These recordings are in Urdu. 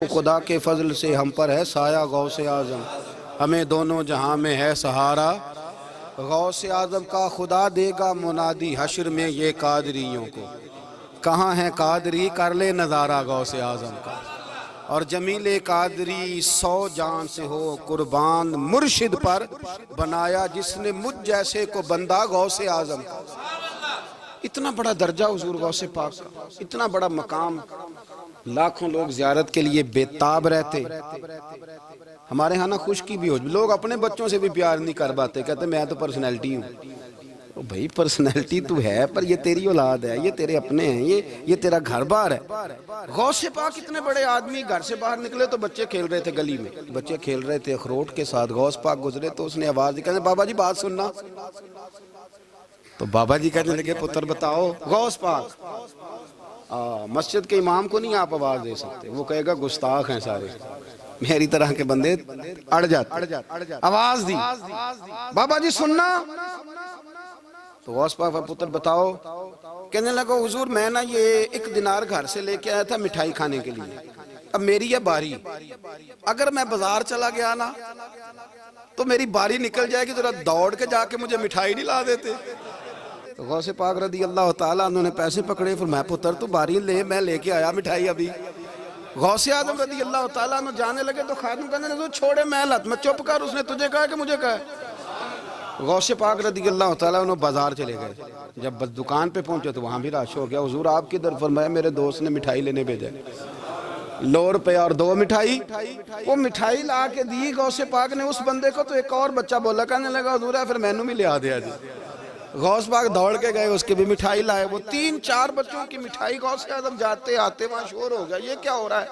خدا کے فضل سے ہم پر ہے سایہ غوث اعظم، ہمیں دونوں جہاں میں ہے سہارا۔ غوث اعظم کا خدا دے گا منادی حشر میں یہ قادریوں کو، کہاں ہے قادری کر لے نظارہ غوث اعظم کا۔ اور جمیل قادری 100 جان سے ہو قربان، مرشد پر بنایا جس نے مجھ جیسے کو بندہ غوث اعظم کا۔ اتنا بڑا درجہ حضور غوث پاک کا، اتنا بڑا مقام، لاکھوں لوگ زیارت کے لیے بے تاب رہتے۔ ہمارے ہاں نا خشکی بھی ہو، لوگ اپنے بچوں سے بھی پیار نہیں کر پاتے، کہتے میں تو پرسنالٹی ہوں۔ بھائی پرسنالٹی تو ہے، پر یہ تیری اولاد ہے، یہ تیرے اپنے ہیں، یہ تیرا گھر بار ہے۔ غوث پاک اتنے بڑے آدمی گھر سے باہر نکلے تو بچے کھیل رہے تھے گلی میں، بچے کھیل رہے تھے اخروٹ کے ساتھ، غوث پاک گزرے تو اس نے آواز دی، کہتے بابا جی بات سننا۔ تو بابا جی کہنے لگے پتر بتاؤ۔ غوث پاک مسجد کے امام کو نہیں آپ آواز دے سکتے، وہ کہے گا گستاخ ہیں سارے، میری طرح کے بندے اڑ جاتے۔ آواز دی، بابا جی سننا۔ تو غوث پاک پتر بتاؤ۔ کہنے لگا حضور میں نا یہ 1 دینار گھر سے لے کے آیا تھا مٹھائی کھانے کے لیے، اب میری ہے باری، اگر میں بازار چلا گیا نا تو میری باری نکل جائے گی، ذرا دوڑ کے جا کے مجھے مٹھائی نہیں لا دیتے؟ تو غوث پاک رضی اللہ تعالیٰ انہوں نے پیسے پکڑے، فرمایا پتر تو باری لے، میں لے کے آیا مٹھائی ابھی۔ غوث اعظم رضی اللہ تعالیٰ عنہ جانے لگے تو خادم کہنے لگے چھوڑے محلت میں، چپ کر، اس نے تجھے کہا کہ مجھے کہا ہے۔ غوث پاک رضی اللہ تعالیٰ عنہ بازار چلے گئے، جب بس دکان پہ پہنچے تو وہاں بھی رش ہو گیا۔ حضور آپ کدھر؟ فرمایا میرے دوست نے مٹھائی لینے بھیجا، 100 روپے اور 2 مٹھائی۔ وہ مٹھائی لا کے دی غوث پاک نے اس بندے کو، تو ایک اور بچہ بولا، کہنے لگا حضور ہے پھر مینوں بھی لے آ دیا جی۔ غوث پاک دوڑ کے گئے، اس کے بھی مٹھائی لائے، وہ 3-4 بچوں کی مٹھائی غوث اعظم جاتے آتے وہاں شور ہو گیا، یہ کیا ہو رہا ہے؟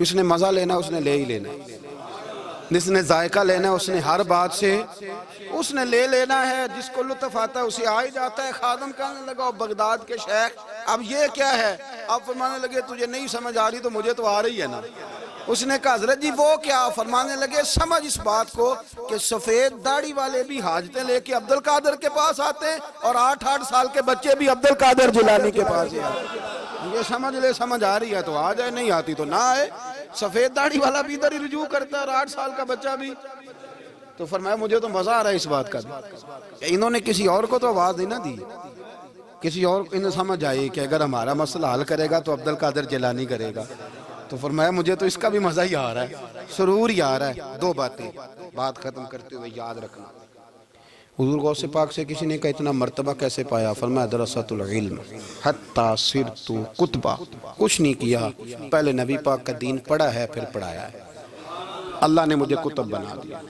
جس نے مزہ لینا اس نے لے ہی لینا، جس نے ذائقہ لینا اس نے ہر بات سے اس نے لے لینا ہے، جس کو لطف آتا ہے اسے آ ہی جاتا ہے۔ خادم کہنے لگا بغداد کے شیخ اب یہ کیا ہے؟ اب فرمانے لگے تجھے نہیں سمجھ آ رہی تو مجھے تو آ رہی ہے نا۔ اس نے کہا حضرت جی وہ کیا؟ فرمانے لگے سمجھ اس بات کو کہ سفید داڑھی والے بھی حاجتیں لے کے عبد القادر کے پاس آتے ہیں، اور 8-8 سال کے بچے بھی عبد القادر جیلانی کے پاس آتے ہیں۔ یہ سمجھ لے، سمجھ آ رہی ہے تو آ جائے، نہیں آتی تو نہ آئے۔ سفید داڑھی والا بھی ادھر ہی رجوع کرتا ہے اور 8 سال کا بچہ بھی۔ تو فرمایا مجھے تو مزہ آ رہا ہے اس بات کا، انہوں نے کسی اور کو تو آواز نہیں نہ دی، کسی اور کو انہیں سمجھ آئی کہ اگر ہمارا مسئلہ حل کرے گا تو عبد القادر جیلانی کرے گا۔ تو فرمایا مجھے تو اس کا بھی مزہ ہی آ رہا ہے، سرور ہی آ رہا ہے۔ 2 باتیں بات ختم کرتے ہوئے یاد رکھنا۔ حضور غوث پاک سے کسی نے کہا اتنا مرتبہ کیسے پایا؟ فرمایا درست العلم حتی صرت کتبہ، کچھ نہیں کیا، پہلے نبی پاک کا دین پڑھا ہے پھر پڑھایا ہے، اللہ نے مجھے کتب بنا دیا۔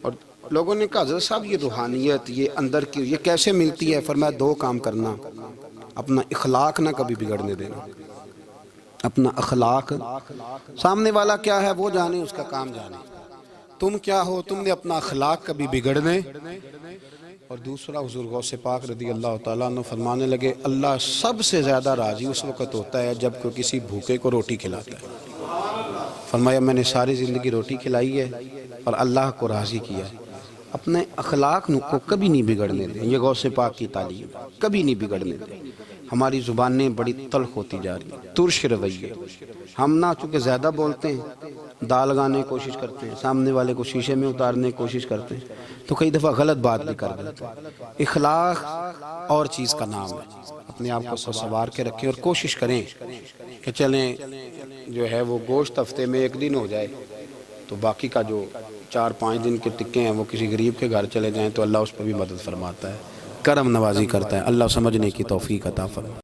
اور لوگوں نے کہا حضرت صاحب یہ روحانیت، یہ اندر کی، یہ کیسے ملتی ہے؟ فرمایا 2 کام کرنا، اپنا اخلاق نہ کبھی بگڑنے دینا، اپنا اخلاق، سامنے والا کیا ہے وہ جانے، اس کا کام جانے، تم کیا ہو، تم نے اپنا اخلاق کبھی بگڑنے۔ اور دوسرا حضور غوث پاک رضی اللہ تعالیٰ عنہ فرمانے لگے اللہ سب سے زیادہ راضی اس وقت ہوتا ہے جب کوئی کسی بھوکے کو روٹی کھلاتا ہے۔ فرمایا میں نے ساری زندگی روٹی کھلائی ہے اور اللہ کو راضی کیا ہے۔ اپنے اخلاق کو کبھی نہیں بگڑنے دیں، یہ غوث پاک کی تعلیم، کبھی نہیں بگڑنے دیں۔ ہماری زبانیں بڑی تلخ ہوتی جا رہی ہیں، ترش رویے، ہم نہ چونکہ زیادہ بولتے ہیں، دال لگانے کی کوشش کرتے ہیں، سامنے والے کو شیشے میں اتارنے کی کوشش کرتے ہیں، تو کئی دفعہ غلط بات بھی کر دیتے ہیں۔ اخلاق اور چیز کا نام ہے، اپنے آپ کو سنوار کے رکھیں اور کوشش کریں کہ چلیں جو ہے وہ گوشت ہفتے میں 1 دن ہو جائے تو باقی کا جو 4-5 دن کے ٹکے ہیں وہ کسی غریب کے گھر چلے جائیں تو اللہ اس پر بھی مدد فرماتا ہے، کرم نوازی کرتا ہے۔ اللہ سمجھنے کی توفیق عطا فرمائے۔